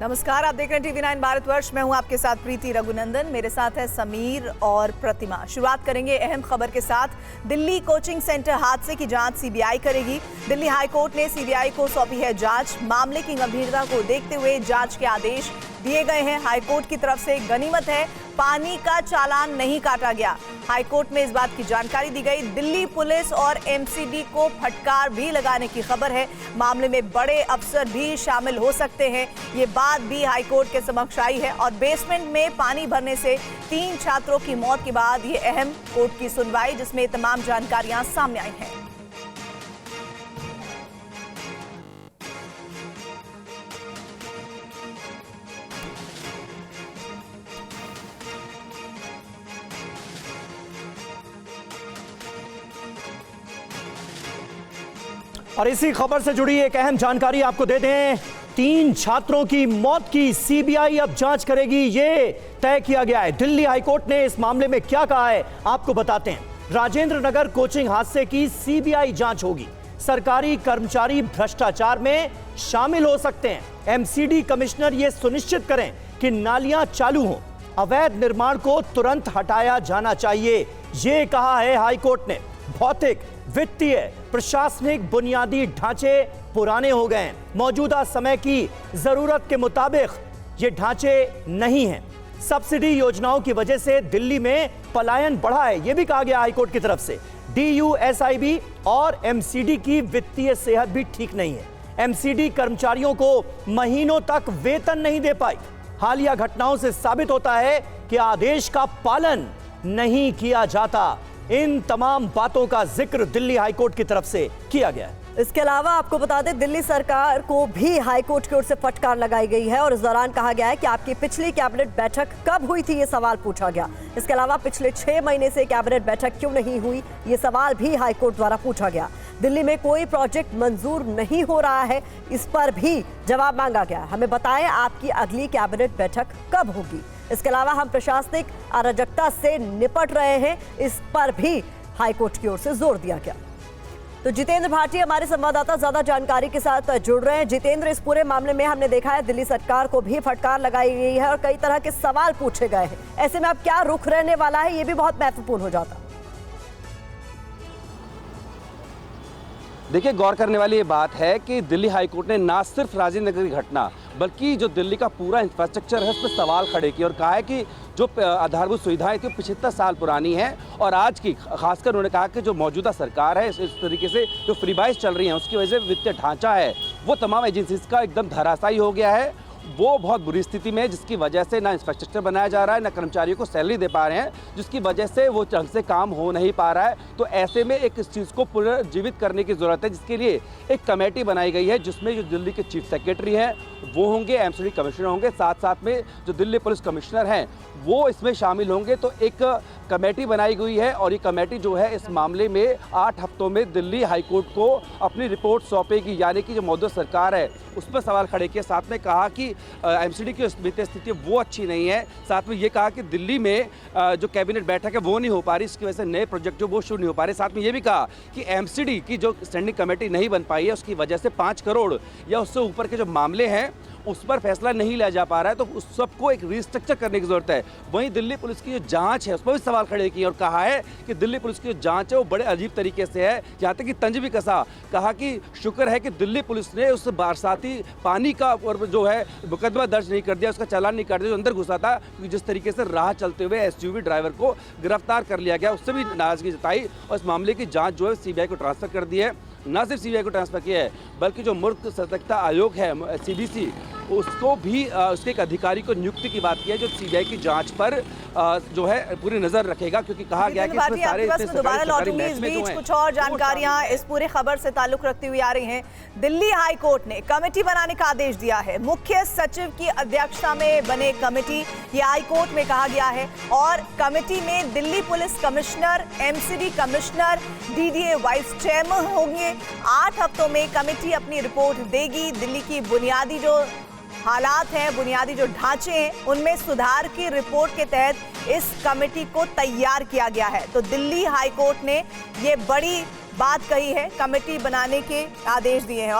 नमस्कार, आप देख रहे हैं टीवी9 भारतवर्ष। मैं हूं आपके साथ प्रीति रघुनंदन। मेरे साथ है समीर और प्रतिमा। शुरुआत करेंगे अहम खबर के साथ। दिल्ली कोचिंग सेंटर हादसे की जांच सीबीआई करेगी। दिल्ली हाईकोर्ट ने सीबीआई को सौंपी है जांच। मामले की गंभीरता को देखते हुए जांच के आदेश दिए गए हैं। हाईकोर्ट की तरफ से गनीमत है, पानी का चालान नहीं काटा गया। हाईकोर्ट में इस बात की जानकारी दी गई। दिल्ली पुलिस और एमसीडी को फटकार भी लगाने की खबर है। मामले में बड़े अफसर भी शामिल हो सकते हैं, ये बात भी हाईकोर्ट के समक्ष आई है। और बेसमेंट में पानी भरने से 3 छात्रों की मौत के बाद ये अहम कोर्ट की सुनवाई, जिसमें तमाम जानकारियां सामने आई हैं। और इसी खबर से जुड़ी एक अहम जानकारी आपको दे दें। 3 छात्रों की मौत की सीबीआई अब जांच करेगी, ये तय किया गया है। दिल्ली हाईकोर्ट ने इस मामले में क्या कहा है आपको बताते हैं। राजेंद्र नगर कोचिंग हादसे की सीबीआई जांच होगी। सरकारी कर्मचारी भ्रष्टाचार में शामिल हो सकते हैं। एमसीडी कमिश्नर ये सुनिश्चित करें कि नालियां चालू हों। अवैध निर्माण को तुरंत हटाया जाना चाहिए, ये कहा है हाईकोर्ट ने। भौतिक, वित्तीय, प्रशासनिक बुनियादी ढांचे पुराने हो गए हैं। मौजूदा समय की जरूरत के मुताबिक ये ढांचे नहीं हैं। सब्सिडी योजनाओं की वजह से दिल्ली में पलायन बढ़ा है, यह भी कहा गया हाईकोर्ट की तरफ से। डीयूएसआईबी और एमसीडी की वित्तीय सेहत भी ठीक नहीं है। एमसीडी कर्मचारियों को महीनों तक वेतन नहीं दे पाई। हालिया घटनाओं से साबित होता है कि आदेश का पालन नहीं किया जाता। इन तमाम बातों का जिक्र दिल्ली हाईकोर्ट की तरफ से किया गया है। इसके अलावा आपको बता दें, दिल्ली सरकार को भी हाईकोर्ट की ओर से फटकार लगाई गई है और इस दौरान कहा गया है कि आपकी पिछली कैबिनेट बैठक कब हुई थी, ये सवाल पूछा गया। इसके अलावा पिछले 6 महीने से कैबिनेट बैठक क्यों नहीं हुई, ये सवाल भी हाईकोर्ट द्वारा पूछा गया। दिल्ली में कोई प्रोजेक्ट मंजूर नहीं हो रहा है, इस पर भी जवाब मांगा गया। हमें बताएं आपकी अगली कैबिनेट बैठक कब होगी। इसके अलावा हम प्रशासनिक अराजकता से निपट रहे हैं, इस पर भी हाईकोर्ट की ओर से जोर दिया गया। तो जितेंद्र भाटी हमारे संवाददाता ज्यादा जानकारी के साथ जुड़ रहे हैं। जितेंद्र, इस पूरे मामले में हमने देखा है दिल्ली सरकार को भी फटकार लगाई गई है और कई तरह के सवाल पूछे गए हैं। ऐसे में अब क्या रुख रहने वाला है, ये भी बहुत महत्वपूर्ण हो जाता है। देखिए, गौर करने वाली ये बात है कि दिल्ली हाईकोर्ट ने ना सिर्फ राजेंद्र नगर की घटना बल्कि जो दिल्ली का पूरा इंफ्रास्ट्रक्चर है उस पर सवाल खड़े किए और कहा है कि जो आधारभूत सुविधाएं थी 75 साल पुरानी हैं और आज की खासकर उन्होंने कहा कि जो मौजूदा सरकार है इस तरीके से जो फ्रीबाइज चल रही हैं उसकी वजह से वित्तीय ढांचा है वो तमाम एजेंसीज का एकदम धराशायी हो गया है। वो बहुत बुरी स्थिति में है, जिसकी वजह से ना इंफ्रास्ट्रक्चर बनाया जा रहा है, ना कर्मचारियों को सैलरी दे पा रहे हैं, जिसकी वजह से वो ढंग से काम हो नहीं पा रहा है। तो ऐसे में एक इस चीज़ को पुनर्जीवित करने की ज़रूरत है, जिसके लिए एक कमेटी बनाई गई है, जिसमें जो दिल्ली के चीफ सेक्रेटरी हैं वो होंगे, एमसीडी कमिश्नर होंगे, साथ साथ में जो दिल्ली पुलिस कमिश्नर हैं वो इसमें शामिल होंगे। तो एक कमेटी बनाई गई है और ये कमेटी जो है इस मामले में 8 हफ्तों में दिल्ली हाईकोर्ट को अपनी रिपोर्ट सौंपेगी। यानी कि जो मौजूदा सरकार है उस पर सवाल खड़े किए, साथ में कहा कि एमसीडी की वित्तीय स्थिति वो अच्छी नहीं है। साथ में ये कहा कि दिल्ली में जो कैबिनेट बैठक है वो नहीं हो पा रही, इसकी वजह से नए प्रोजेक्ट जो वो शुरू नहीं हो पा रहे। साथ में ये भी कहा कि एमसीडी की जो स्टैंडिंग कमेटी नहीं बन पाई है उसकी वजह से 5 करोड़ या उससे ऊपर के जो मामले हैं उस पर फैसला नहीं लिया जा पा रहा है, तो उस सबको एक रिस्ट्रक्चर करने की जरूरत है। वहीं दिल्ली पुलिस की जो जांच है उस पर भी सवाल खड़े किए और कहा है कि दिल्ली पुलिस की जो जांच है वो बड़े अजीब तरीके से है, यहाँ तक कि तंज भी कसा। कहा कि शुक्र है कि दिल्ली पुलिस ने उस बरसाती पानी का और जो है मुकदमा दर्ज नहीं कर दिया, उसका चालान नहीं कर दिया जो अंदर घुसा था, क्योंकि जिस तरीके से राह चलते हुए एसयूवी ड्राइवर को गिरफ्तार कर लिया गया, उससे भी नाराजगी जताई और इस मामले की जाँच जो है सीबीआई को ट्रांसफर कर दी है। न सिर्फ सीबीआई को ट्रांसफर किया है बल्कि जो मूर्ख सतर्कता आयोग है सीबीसी, उसको भी उसके एक अधिकारी को नियुक्ति की बात की है जो सीबीआई की जांच पर जो है पूरी नजर रखेगा, क्योंकि कहा गया है कि इसमें सारे दोबारा लौटूंगी। इस बीच कुछ और जानकारियां इस पूरे खबर से ताल्लुक रखती हुई आ रही हैं। दिल्ली हाईकोर्ट ने कमेटी बनाने का आदेश दिया है। मुख्य सचिव की अध्यक्षता में बने कमेटी, ये हाईकोर्ट में कहा गया है, और कमेटी में Delhi police commissioner, MCD commissioner, DDA vice chairman होंगे। 8 हफ्तों में कमेटी अपनी रिपोर्ट देगी। दिल्ली की बुनियादी जो हालात हैं, बुनियादी जो ढांचे हैं, उनमें सुधार की रिपोर्ट के तहत इस कमेटी को तैयार किया गया है। तो दिल्ली हाईकोर्ट ने ये बड़ी बात कही है, कमेटी बनाने के आदेश दिए हैं।